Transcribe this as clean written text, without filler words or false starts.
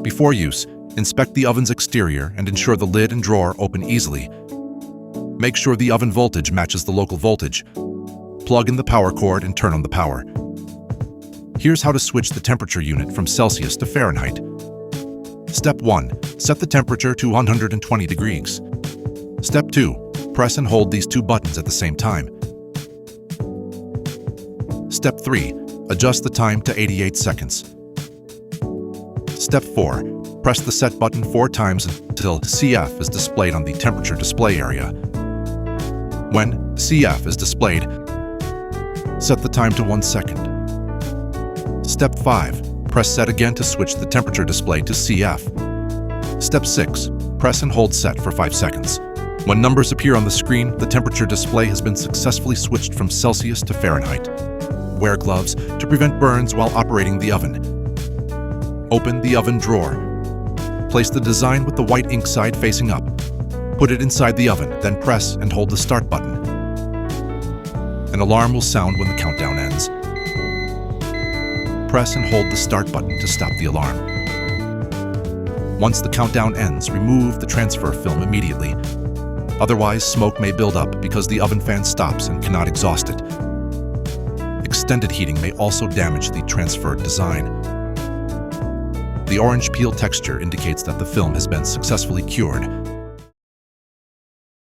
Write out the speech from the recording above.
Before use, inspect the oven's exterior and ensure the lid and drawer open easily. Make sure the oven voltage matches the local voltage. Plug in the power cord and turn on the power. Here's how to switch the temperature unit from Celsius to Fahrenheit. Step 1. Set the temperature to 120 degrees. Step 2. Press and hold these two buttons at the same time. Step 3. Adjust the time to 88 seconds. Step 4. Press the set button 4 times until CF is displayed on the temperature display area. When CF is displayed, set the time to 1 second. Step 5. Press set again to switch the temperature display to CF. Step 6. Press and hold set for 5 seconds. When numbers appear on the screen, the temperature display has been successfully switched from Celsius to Fahrenheit. Wear gloves to prevent burns while operating the oven. Open the oven drawer. Place the design with the white ink side facing up. Put it inside the oven, then press and hold the start button. An alarm will sound when the countdown ends. Press and hold the start button to stop the alarm. Once the countdown ends, remove the transfer film immediately. Otherwise, smoke may build up because the oven fan stops and cannot exhaust it. Extended heating may also damage the transferred design. The orange peel texture indicates that the film has been successfully cured.